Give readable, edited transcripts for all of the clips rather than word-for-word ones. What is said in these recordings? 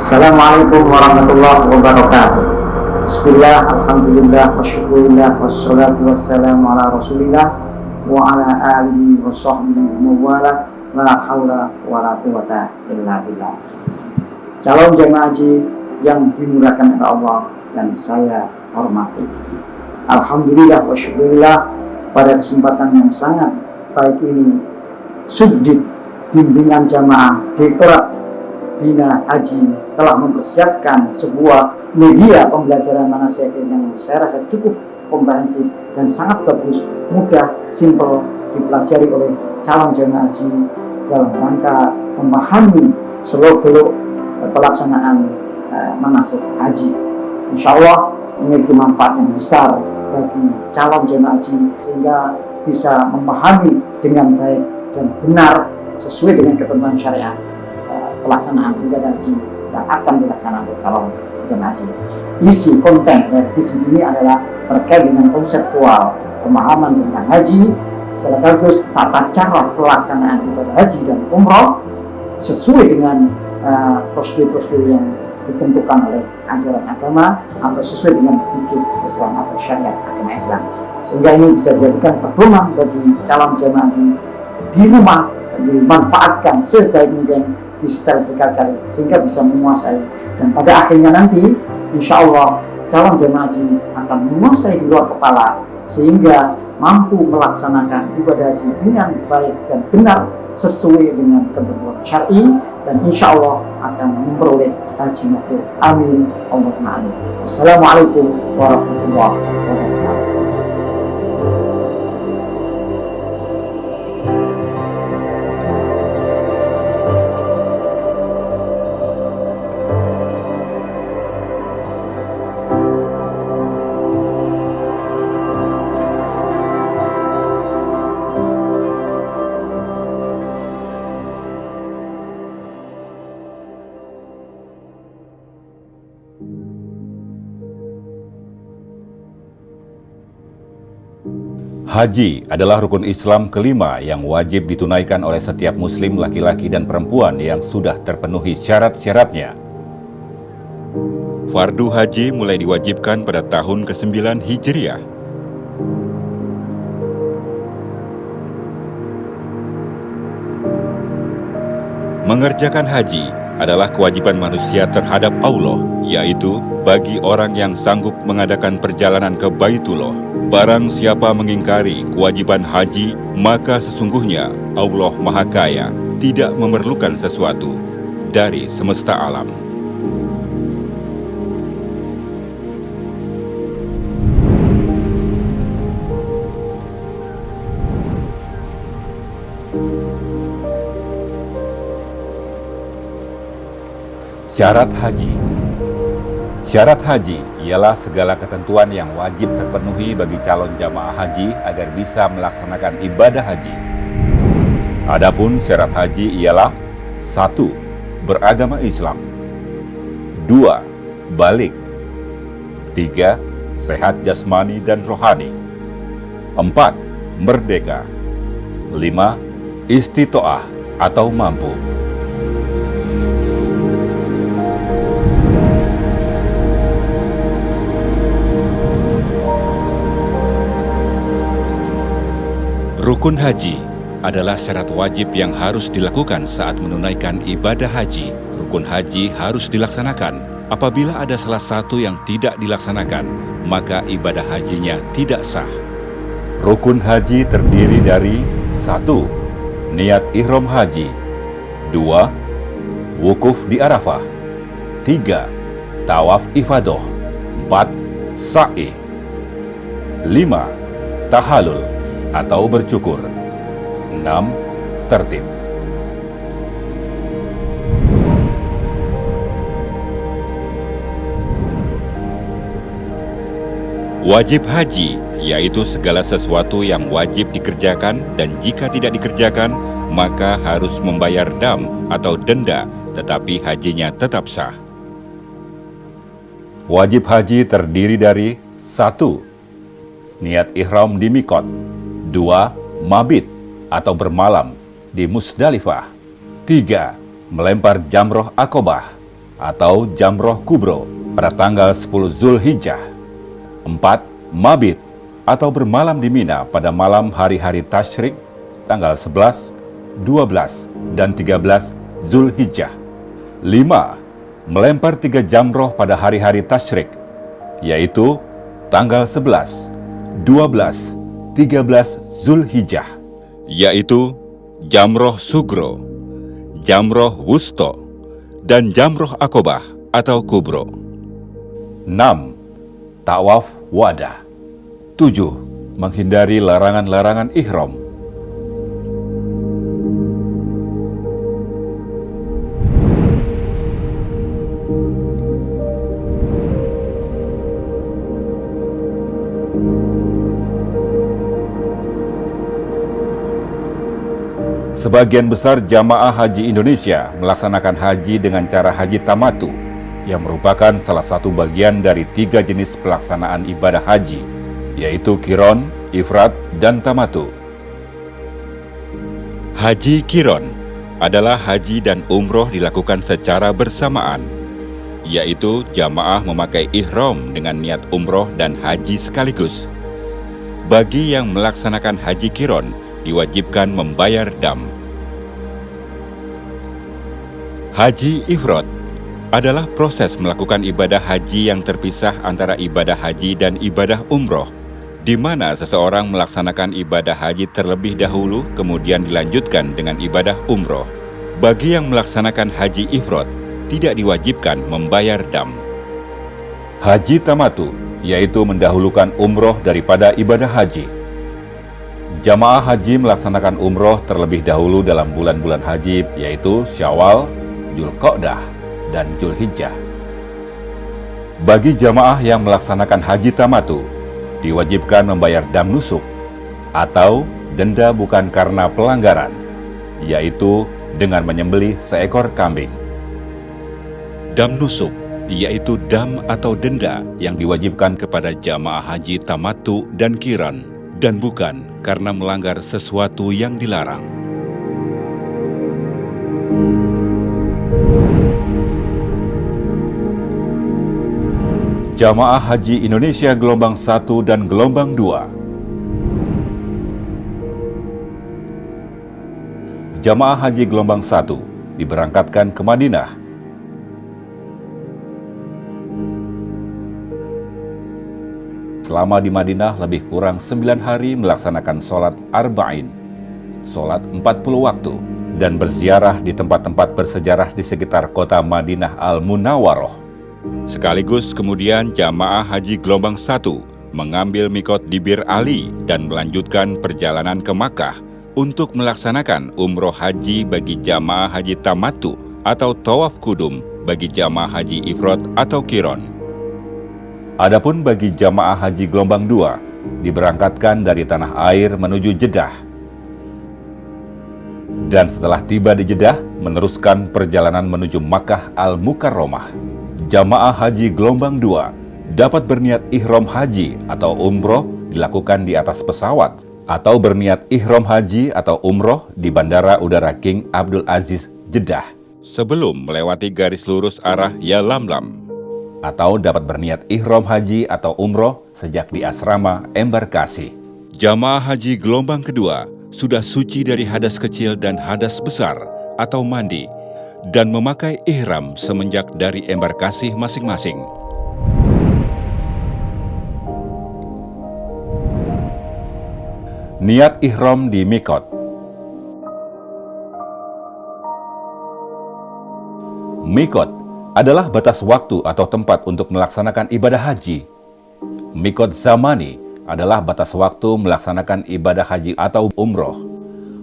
Assalamualaikum warahmatullahi wabarakatuh. Bismillah, alhamdulillah, wasyukurillah, wassalatu wassalamu ala rasulillah wa ala alihi wa sahbihi mawala la hawla wa la quwata illa billah. Calon jemaah haji yang dimurahkan oleh Allah dan saya hormati, alhamdulillah wa syukurillah, pada kesempatan yang sangat baik ini Subdit Bimbingan Jamaah Direktorat Bina Haji telah mempersiapkan sebuah media pembelajaran manasik yang saya rasa cukup komprehensif dan sangat bagus, mudah, simpel dipelajari oleh calon jemaah haji dalam rangka memahami seluk-beluk pelaksanaan manasik haji. Insya Allah memiliki manfaat yang besar bagi calon jemaah haji sehingga bisa memahami dengan baik dan benar sesuai dengan ketentuan syariat pelaksanaan ibadah haji yang akan dilaksanakan oleh calon jemaah haji. Isi konten dari visi ini adalah terkait dengan konseptual pemahaman tentang haji, sekaligus tata cara pelaksanaan ibadah haji dan umroh sesuai dengan prosedur-prosedur yang ditentukan oleh ajaran agama atau sesuai dengan fikih Islam atau syariat agama Islam, sehingga ini bisa dijadikan pedoman bagi calon jemaah haji di rumah, dimanfaatkan sebaik mungkin di setel berkali-kali sehingga bisa menguasai, dan pada akhirnya nanti insya Allah calon jemaah haji akan menguasai di luar kepala sehingga mampu melaksanakan ibadah haji dengan baik dan benar sesuai dengan ketentuan syar'i, dan insya Allah akan memperoleh haji mabrur. Amin Allahumma amin. Wassalamualaikum warahmatullahi wabarakatuh. Haji adalah rukun Islam kelima yang wajib ditunaikan oleh setiap muslim laki-laki dan perempuan yang sudah terpenuhi syarat-syaratnya. Fardu haji mulai diwajibkan pada tahun ke-9 Hijriah. Mengerjakan haji adalah kewajiban manusia terhadap Allah, yaitu bagi orang yang sanggup mengadakan perjalanan ke Baitullah. Barang siapa mengingkari kewajiban haji, maka sesungguhnya Allah Maha Kaya tidak memerlukan sesuatu dari semesta alam. Syarat haji. Syarat haji ialah segala ketentuan yang wajib terpenuhi bagi calon jamaah haji agar bisa melaksanakan ibadah haji. Adapun syarat haji ialah 1. Beragama Islam, 2. Balik, 3. Sehat jasmani dan rohani, 4. Merdeka, 5. Istitoah atau mampu. Rukun haji adalah syarat wajib yang harus dilakukan saat menunaikan ibadah haji. Rukun haji harus dilaksanakan. Apabila ada salah satu yang tidak dilaksanakan, maka ibadah hajinya tidak sah. Rukun haji terdiri dari 1. Niat ihram haji, 2. Wukuf di Arafah, 3. Tawaf ifadah, 4. Sa'i, 5. Tahalul atau bercukur, 6. Tertib. Wajib haji yaitu segala sesuatu yang wajib dikerjakan dan jika tidak dikerjakan maka harus membayar dam atau denda, tetapi hajinya tetap sah. Wajib haji terdiri dari 1. Niat ihram di Mikot, 2. Mabit atau bermalam di Musdalifah, 3. Melempar jamroh Aqobah, atau Jamroh Kubro pada tanggal 10 Zulhijjah. 4. Mabit atau bermalam di Mina pada malam hari-hari tasyrik tanggal 11, 12, dan 13 Zulhijjah. 5. Melempar 3 jamroh pada hari-hari tasyrik, yaitu tanggal 11, 12, 13 Zulhijjah, yaitu Jamroh Sugro, Jamroh Wusto, dan Jamroh Akobah atau Kubro. 6. Tawaf Wada. 7. Menghindari larangan-larangan ihram. Sebagian besar jamaah haji Indonesia melaksanakan haji dengan cara haji tamatu, yang merupakan salah satu bagian dari 3 jenis pelaksanaan ibadah haji, yaitu Qiron, Ifrad, dan Tamatu. Haji Qiron adalah haji dan umroh dilakukan secara bersamaan, yaitu jamaah memakai ihram dengan niat umroh dan haji sekaligus. Bagi yang melaksanakan haji Qiron, diwajibkan membayar dam. Haji Ifrad adalah proses melakukan ibadah haji yang terpisah antara ibadah haji dan ibadah umroh, di mana seseorang melaksanakan ibadah haji terlebih dahulu kemudian dilanjutkan dengan ibadah umroh. Bagi yang melaksanakan haji Ifrad, tidak diwajibkan membayar dam. Haji Tamatu, yaitu mendahulukan umroh daripada ibadah haji. Jamaah haji melaksanakan umroh terlebih dahulu dalam bulan-bulan haji, yaitu Syawal, Dzulqa'dah, dan Zulhijjah. Bagi jamaah yang melaksanakan haji tamatu, diwajibkan membayar dam nusuk atau denda bukan karena pelanggaran, yaitu dengan menyembelih seekor kambing. Dam nusuk, yaitu dam atau denda yang diwajibkan kepada jamaah haji tamatu dan qiran, dan bukan karena melanggar sesuatu yang dilarang. Jamaah Haji Indonesia gelombang 1 dan gelombang 2. Jamaah Haji gelombang 1 diberangkatkan ke Madinah. Selama di Madinah lebih kurang 9 hari melaksanakan sholat arba'in, sholat 40 waktu, dan berziarah di tempat-tempat bersejarah di sekitar kota Madinah Al-Munawwaroh. Sekaligus kemudian jamaah haji gelombang 1 mengambil mikot di Bir Ali dan melanjutkan perjalanan ke Makkah untuk melaksanakan umroh haji bagi jamaah haji tamatu atau tawaf kudum bagi jamaah haji ifrad atau qiron. Adapun bagi jamaah haji gelombang 2 diberangkatkan dari tanah air menuju Jeddah. Dan setelah tiba di Jeddah meneruskan perjalanan menuju Makkah Al-Mukarramah. Jamaah haji gelombang 2 dapat berniat ihram haji atau umroh dilakukan di atas pesawat, atau berniat ihram haji atau umroh di Bandara Udara King Abdul Aziz, Jeddah, sebelum melewati garis lurus arah Yalamlam, atau dapat berniat ihram haji atau umroh sejak di asrama embarkasi. Jamaah haji gelombang kedua sudah suci dari hadas kecil dan hadas besar atau mandi, dan memakai ihram semenjak dari embarkasi masing-masing. Niat ihram di mikot. Mikot adalah batas waktu atau tempat untuk melaksanakan ibadah haji. Mikot zamani adalah batas waktu melaksanakan ibadah haji atau umroh.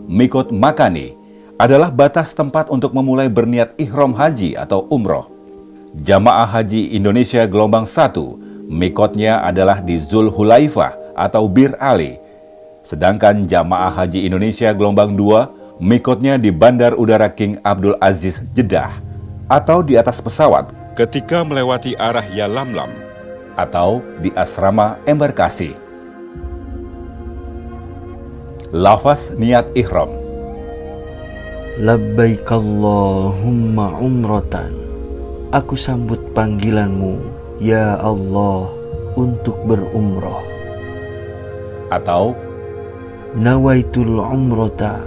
Mikot makani adalah batas tempat untuk memulai berniat ihram haji atau umroh. Jamaah Haji Indonesia gelombang 1, mikotnya adalah di Zulhulaifah atau Bir Ali. Sedangkan Jamaah Haji Indonesia gelombang 2, mikotnya di Bandar Udara King Abdul Aziz, Jeddah, atau di atas pesawat ketika melewati arah Yalamlam, atau di asrama embarkasi. Lafaz niat ihram. Labbaik Allahumma umratan Aku sambut panggilan-Mu, ya Allah, untuk berumrah. Atau Nawaitul umrata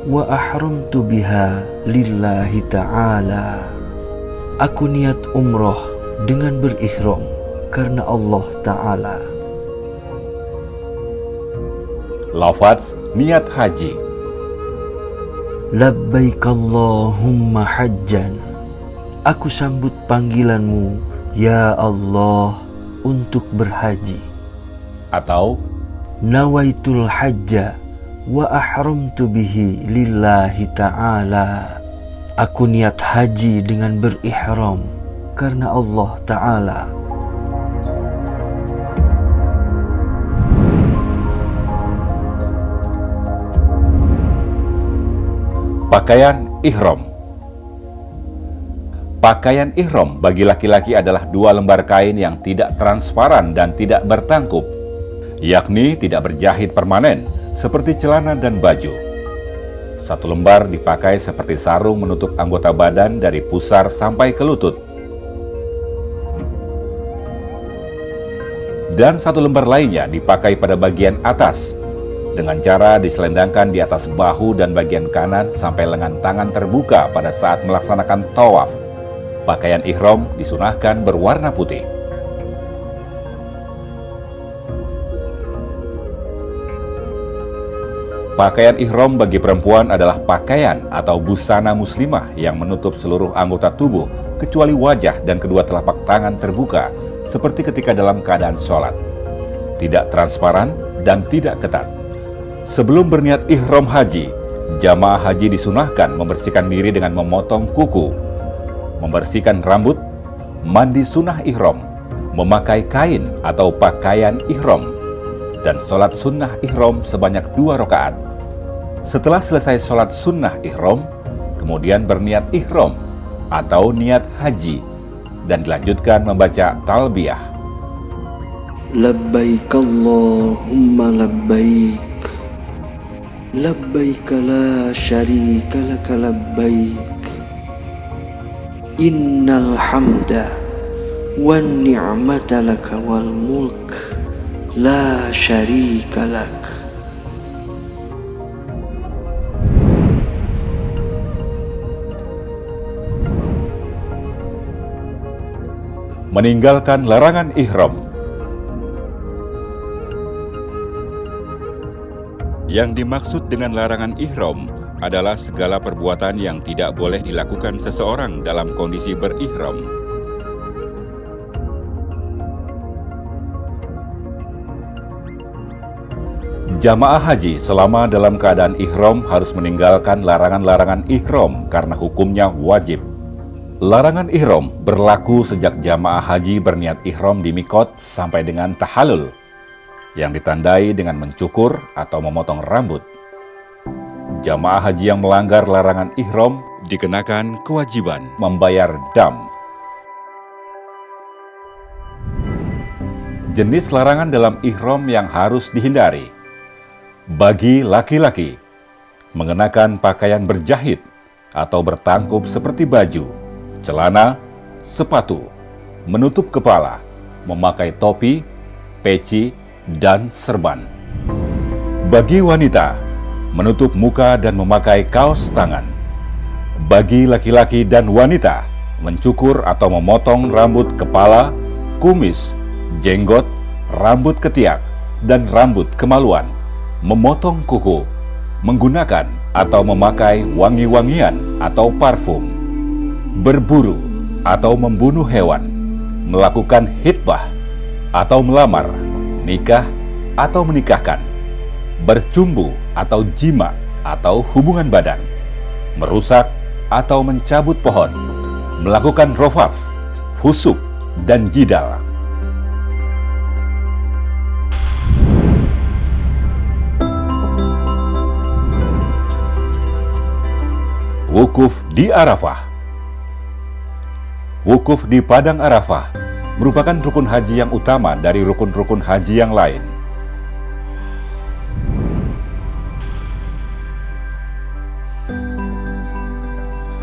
wa ahramtu biha lillahi ta'ala. Aku niat umrah dengan berihram karena Allah Ta'ala. lafaz niat haji. Labbaik Allahumma hajjan. Aku sambut panggilan-Mu, ya Allah, untuk berhaji. Atau Nawaitul hajja wa ahramtu bihi lillahi ta'ala. Aku niat haji dengan berihram karena Allah Ta'ala. pakaian ihram. Pakaian ihram bagi laki-laki adalah 2 lembar kain yang tidak transparan dan tidak bertangkup, yakni tidak berjahit permanen seperti celana dan baju. 1 lembar dipakai seperti sarung menutup anggota badan dari pusar sampai ke lutut. Dan 1 lembar lainnya dipakai pada bagian atas, dengan cara diselendangkan di atas bahu dan bagian kanan sampai lengan tangan terbuka pada saat melaksanakan tawaf. Pakaian ihram disunahkan berwarna putih. Pakaian ihram bagi perempuan adalah pakaian atau busana muslimah yang menutup seluruh anggota tubuh kecuali wajah dan kedua telapak tangan terbuka seperti ketika dalam keadaan sholat. Tidak transparan dan tidak ketat. Sebelum berniat ihram haji, jamaah haji disunahkan membersihkan diri dengan memotong kuku, membersihkan rambut, mandi sunnah ihram, memakai kain atau pakaian ihram, dan sholat sunnah ihram sebanyak 2 rakaat. Setelah selesai sholat sunnah ihram, kemudian berniat ihram atau niat haji, dan dilanjutkan membaca talbiyah. Labbaik Allahumma labbaik. Labbaik la syarika laka labbaik. Innal hamda wan ni'mata laka wal mulk la syarika lak. Meninggalkan larangan ihram. Yang dimaksud dengan larangan ihram adalah segala perbuatan yang tidak boleh dilakukan seseorang dalam kondisi berihram. Jamaah haji selama dalam keadaan ihram harus meninggalkan larangan-larangan ihram karena hukumnya wajib. Larangan ihram berlaku sejak jamaah haji berniat ihram di mikot sampai dengan tahallul, yang ditandai dengan mencukur atau memotong rambut. Jamaah haji yang melanggar larangan ihram dikenakan kewajiban membayar dam. Jenis larangan dalam ihram yang harus dihindari. Bagi laki-laki, mengenakan pakaian berjahit atau bertangkup seperti baju, celana, sepatu, menutup kepala, memakai topi, peci, dan serban. Bagi wanita, menutup muka dan memakai kaos tangan. Bagi laki-laki dan wanita, mencukur atau memotong rambut kepala, kumis, jenggot, rambut ketiak, dan rambut kemaluan, memotong kuku, menggunakan atau memakai wangi-wangian atau parfum, berburu atau membunuh hewan, melakukan hitbah atau melamar, nikah atau menikahkan, bercumbu atau jima atau hubungan badan, merusak atau mencabut pohon, melakukan rofas, fusuk, dan jidal. Wukuf di Arafah. Wukuf di Padang Arafah merupakan rukun haji yang utama dari rukun-rukun haji yang lain.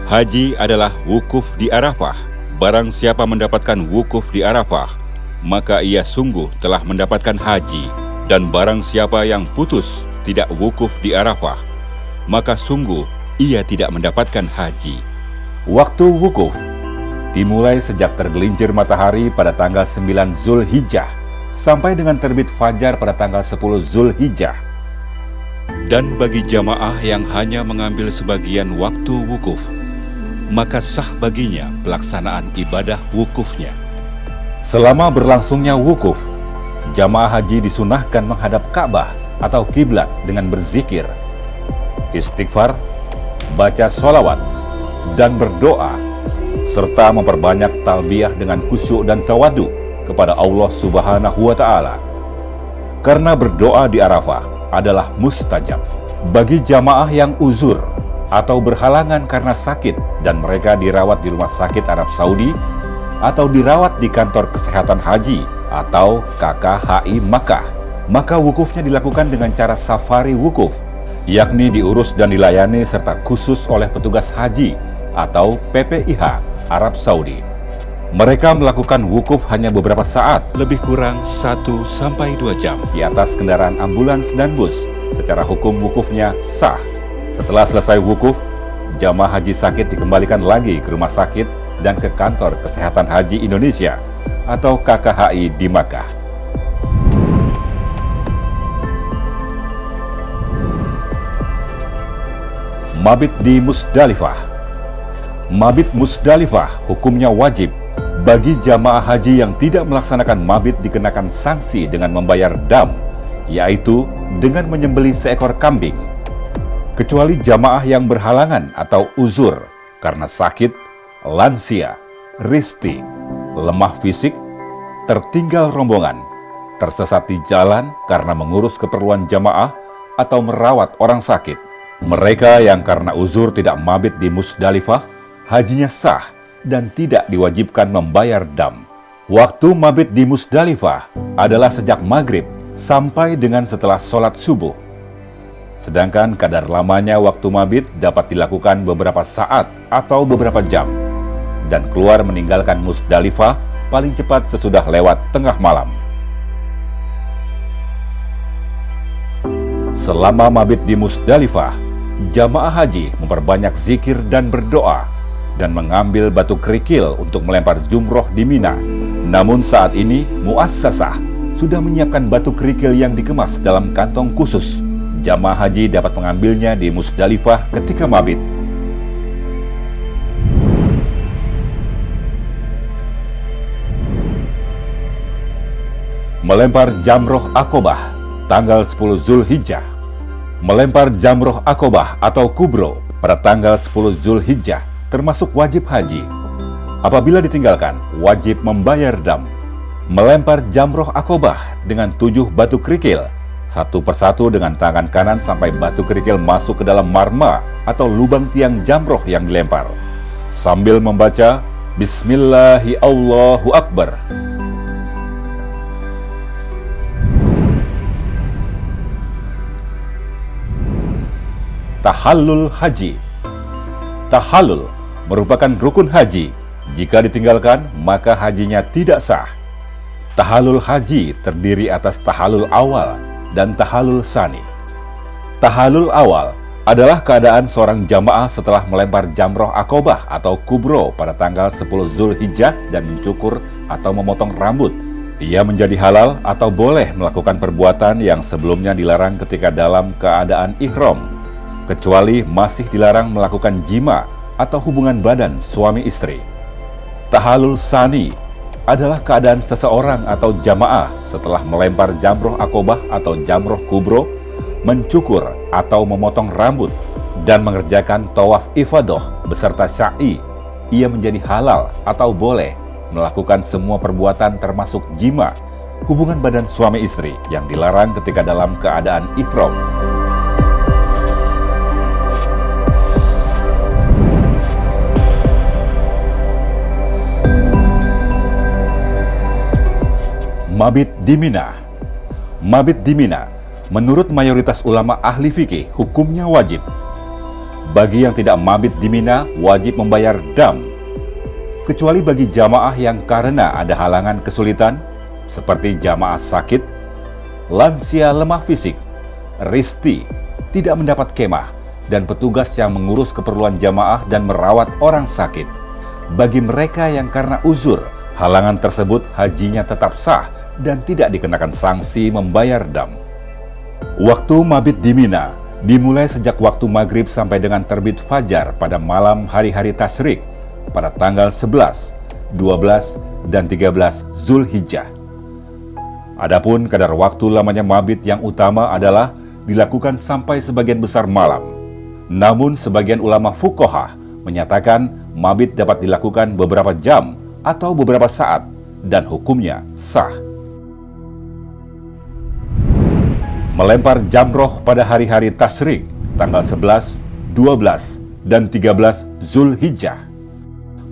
Haji adalah wukuf di Arafah, barang siapa mendapatkan wukuf di Arafah, maka ia sungguh telah mendapatkan haji. Dan barang siapa yang putus tidak wukuf di Arafah, maka sungguh ia tidak mendapatkan haji. Waktu wukuf dimulai sejak tergelincir matahari pada tanggal 9 Zulhijjah sampai dengan terbit fajar pada tanggal 10 Zulhijjah. Dan bagi jamaah yang hanya mengambil sebagian waktu wukuf, maka sah baginya pelaksanaan ibadah wukufnya. Selama berlangsungnya wukuf, jamaah haji disunahkan menghadap Ka'bah atau kiblat dengan berzikir, istighfar, baca sholawat, dan berdoa, serta memperbanyak talbiyah dengan khusyuk dan tawadu kepada Allah Subhanahu wa Ta'ala. Karena berdoa di Arafah adalah mustajab. Bagi jamaah yang uzur atau berhalangan karena sakit dan mereka dirawat di rumah sakit Arab Saudi atau dirawat di kantor kesehatan haji atau KKHI Makkah, maka wukufnya dilakukan dengan cara safari wukuf, yakni diurus dan dilayani serta khusus oleh petugas haji atau PPIH Arab Saudi. Mereka melakukan wukuf hanya beberapa saat, lebih kurang 1-2 jam di atas kendaraan ambulans dan bus. Secara hukum wukufnya sah. Setelah selesai wukuf, jamaah haji sakit dikembalikan lagi ke rumah sakit dan ke kantor kesehatan haji Indonesia atau KKHI di Makkah. Mabit di Musdalifah. Mabit Musdalifah hukumnya wajib. Bagi jamaah haji yang tidak melaksanakan mabit dikenakan sanksi dengan membayar dam, yaitu dengan menyembelih seekor kambing. Kecuali jamaah yang berhalangan atau uzur karena sakit, lansia, risti, lemah fisik, tertinggal rombongan, tersesat di jalan karena mengurus keperluan jamaah atau merawat orang sakit. Mereka yang karena uzur tidak mabit di Musdalifah, hajinya sah dan tidak diwajibkan membayar dam. Waktu mabit di Musdalifah adalah sejak maghrib sampai dengan setelah sholat subuh. Sedangkan kadar lamanya waktu mabit dapat dilakukan beberapa saat atau beberapa jam, dan keluar meninggalkan Musdalifah paling cepat sesudah lewat tengah malam. Selama mabit di Musdalifah, jamaah haji memperbanyak zikir dan berdoa, dan mengambil batu kerikil untuk melempar jumroh di Mina. Namun saat ini Muassasah sudah menyiapkan batu kerikil yang dikemas dalam kantong khusus. Jamaah haji dapat mengambilnya di Musdalifah ketika mabit. Melempar jamroh Aqobah tanggal 10 Zulhijjah. Melempar jamroh Aqobah atau kubro pada tanggal 10 Zulhijjah termasuk wajib haji. Apabila ditinggalkan, wajib membayar dam. Melempar jamroh Aqobah dengan 7 batu kerikil, satu persatu dengan tangan kanan sampai batu kerikil masuk ke dalam marma atau lubang tiang jamroh yang dilempar, sambil membaca Bismillahi Allahu Akbar. Tahallul haji. Tahallul merupakan rukun haji. Jika ditinggalkan, maka hajinya tidak sah. Tahallul haji terdiri atas tahallul awal dan tahallul tsani. Tahallul awal adalah keadaan seorang jamaah setelah melempar jamroh Aqobah atau kubro pada tanggal 10 Zulhijjah dan mencukur atau memotong rambut. Ia menjadi halal atau boleh melakukan perbuatan yang sebelumnya dilarang ketika dalam keadaan ihram, kecuali masih dilarang melakukan jima atau hubungan badan suami istri. Tahallul tsani adalah keadaan seseorang atau jamaah setelah melempar jamroh Aqobah atau jamroh kubro, mencukur atau memotong rambut, dan mengerjakan tawaf ifadah beserta sa'i. Ia menjadi halal atau boleh melakukan semua perbuatan termasuk jima, hubungan badan suami istri yang dilarang ketika dalam keadaan ihram. Mabit di Mina. Mabit di Mina, menurut mayoritas ulama ahli fikih, hukumnya wajib. Bagi yang tidak mabit di Mina, wajib membayar dam. kecuali bagi jamaah yang karena ada halangan kesulitan, seperti jamaah sakit, lansia lemah fisik, risti, tidak mendapat kemah, dan petugas yang mengurus keperluan jamaah dan merawat orang sakit. Bagi mereka yang karena uzur, halangan tersebut hajinya tetap sah dan tidak dikenakan sanksi membayar dam. Waktu mabit di Mina dimulai sejak waktu maghrib sampai dengan terbit fajar pada malam hari-hari tasyrik pada tanggal 11, 12, dan 13 Zulhijjah. Adapun kadar waktu lamanya mabit yang utama adalah dilakukan sampai sebagian besar malam. Namun sebagian ulama fuqaha menyatakan mabit dapat dilakukan beberapa jam atau beberapa saat dan hukumnya sah. Melempar jamroh pada hari-hari tasyrik tanggal 11, 12, dan 13 Zulhijjah.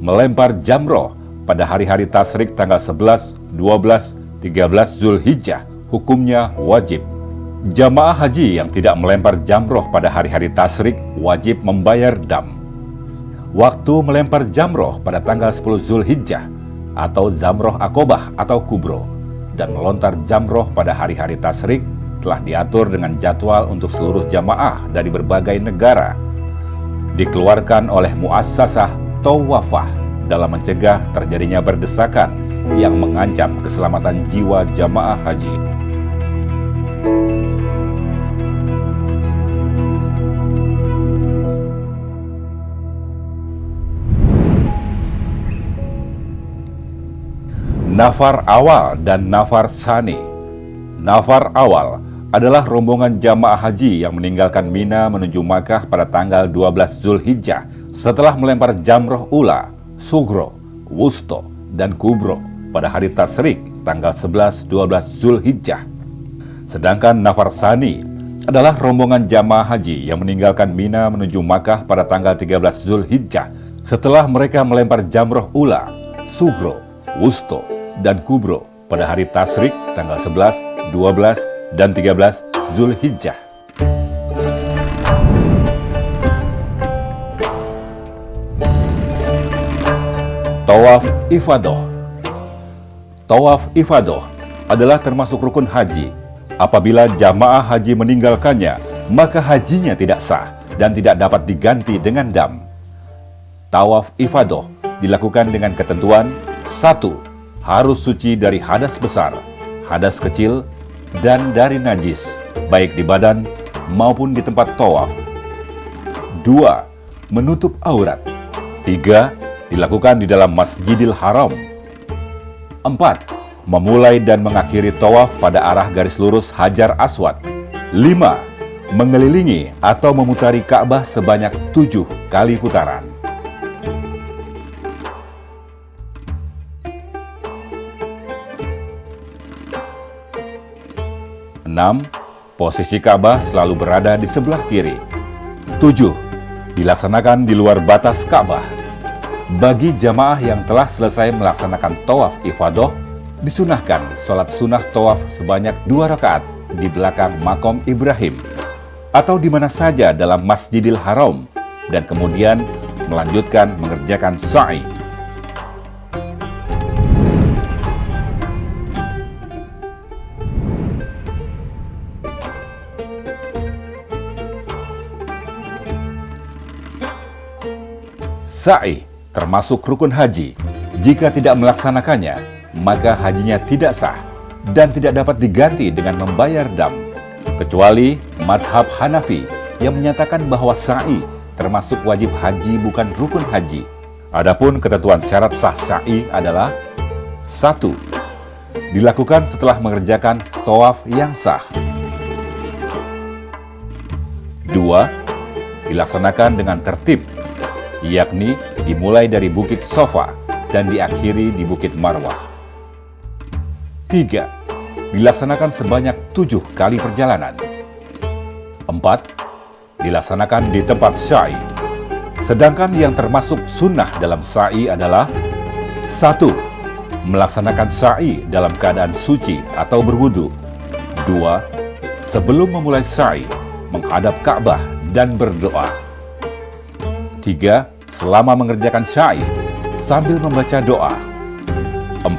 Melempar jamroh pada hari-hari tasyrik tanggal 11, 12, 13 Zulhijjah hukumnya wajib. Jamaah haji yang tidak melempar jamroh pada hari-hari tasyrik wajib membayar dam. Waktu melempar jamroh pada tanggal 10 Zulhijjah atau zamroh akobah atau kubro dan melontar jamroh pada hari-hari tasyrik telah diatur dengan jadwal untuk seluruh jamaah dari berbagai negara. Dikeluarkan oleh muassasah Tawafah dalam mencegah terjadinya berdesakan yang mengancam keselamatan jiwa jamaah haji. Nafar awal dan nafar sani. Nafar awal adalah rombongan jamaah haji yang meninggalkan Mina menuju Makkah pada tanggal 12 Zulhijjah setelah melempar jamroh ula, sugro, wusto, dan kubro pada hari tasyrik tanggal 11-12 Zulhijjah. Sedangkan nafar sani adalah rombongan jamaah haji yang meninggalkan Mina menuju Makkah pada tanggal 13 Zulhijjah setelah mereka melempar jamroh ula, sugro, wusto, dan kubro pada hari tasyrik tanggal 11, 12, dan 13 Zulhijjah. Tawaf ifadah. Tawaf ifadah adalah termasuk rukun haji. Apabila jamaah haji meninggalkannya, maka hajinya tidak sah dan tidak dapat diganti dengan dam. Tawaf ifadah dilakukan dengan ketentuan: 1. Harus suci dari hadas besar, hadas kecil, dan dari najis, baik di badan maupun di tempat tawaf. 2. Menutup aurat. 3. Dilakukan di dalam Masjidil Haram. 4. Memulai dan mengakhiri tawaf pada arah garis lurus Hajar Aswad. 5. Mengelilingi atau memutari Ka'bah sebanyak 7 kali putaran. 6. Posisi Ka'bah selalu berada di sebelah kiri. 7. Dilaksanakan di luar batas Ka'bah. Bagi jamaah yang telah selesai melaksanakan tawaf ifadah, disunahkan sholat sunnah tawaf sebanyak 2 rakaat di belakang makom Ibrahim atau di mana saja dalam Masjidil Haram dan kemudian melanjutkan mengerjakan sa'i. Sa'i termasuk rukun haji. Jika tidak melaksanakannya, maka hajinya tidak sah dan tidak dapat diganti dengan membayar dam. Kecuali mazhab Hanafi yang menyatakan bahwa sa'i termasuk wajib haji bukan rukun haji. Adapun ketentuan syarat sah sa'i adalah: 1. Dilakukan setelah mengerjakan tawaf yang sah. 2. Dilaksanakan dengan tertib, yakni dimulai dari Bukit Sofa dan diakhiri di Bukit Marwah. 3. Dilaksanakan sebanyak 7 kali perjalanan. 4. Dilaksanakan di tempat sa'i. Sedangkan yang termasuk sunnah dalam sa'i adalah: 1. Melaksanakan sa'i dalam keadaan suci atau berwudu. 2. Sebelum memulai sa'i, menghadap Ka'bah dan berdoa. 3. Selama mengerjakan sa'i, sambil membaca doa. 4.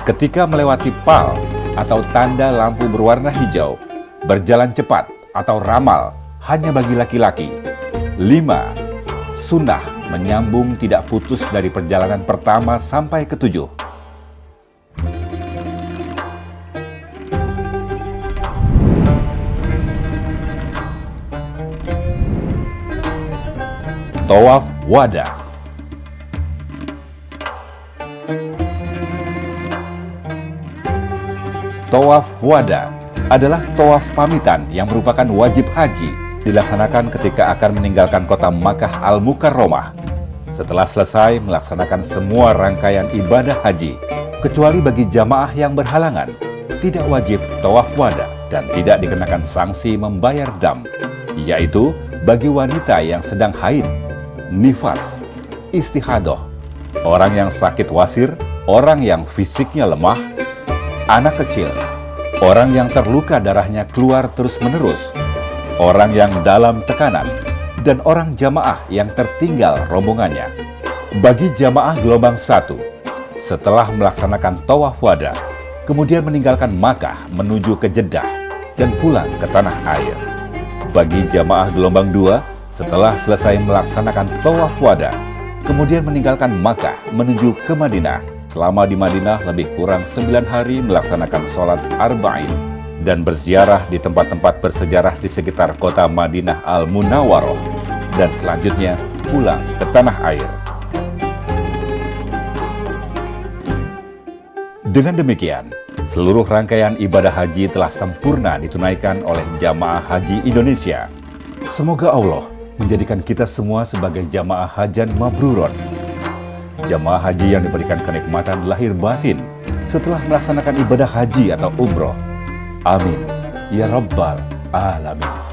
Ketika melewati pal atau tanda lampu berwarna hijau, berjalan cepat atau ramal hanya bagi laki-laki. 5. Sunnah menyambung tidak putus dari perjalanan pertama sampai ke-7. Tawaf wada. Tawaf wada adalah tawaf pamitan yang merupakan wajib haji, dilaksanakan ketika akan meninggalkan kota Makkah Al-Mukarramah. Setelah selesai melaksanakan semua rangkaian ibadah haji, kecuali bagi jamaah yang berhalangan, tidak wajib tawaf wada dan tidak dikenakan sanksi membayar dam, yaitu bagi wanita yang sedang haid, nifas, istihadah, orang yang sakit wasir, orang yang fisiknya lemah, anak kecil, orang yang terluka darahnya keluar terus-menerus, orang yang dalam tekanan, dan orang jamaah yang tertinggal rombongannya. Bagi jamaah gelombang 1, setelah melaksanakan tawaf wada, kemudian meninggalkan Makkah menuju ke Jeddah dan pulang ke tanah air. Bagi jamaah gelombang 2, setelah selesai melaksanakan tawaf wada, kemudian meninggalkan Makkah menuju ke Madinah. Selama di Madinah lebih kurang 9 hari melaksanakan sholat arba'in dan berziarah di tempat-tempat bersejarah di sekitar kota Madinah Al-Munawwaroh, dan selanjutnya pulang ke tanah air. Dengan demikian, seluruh rangkaian ibadah haji telah sempurna ditunaikan oleh jamaah haji Indonesia. Semoga Allah menjadikan kita semua sebagai jamaah hajan mabruron, jamaah haji yang diberikan kenikmatan lahir batin setelah melaksanakan ibadah haji atau umroh. Amin ya rabbal alamin.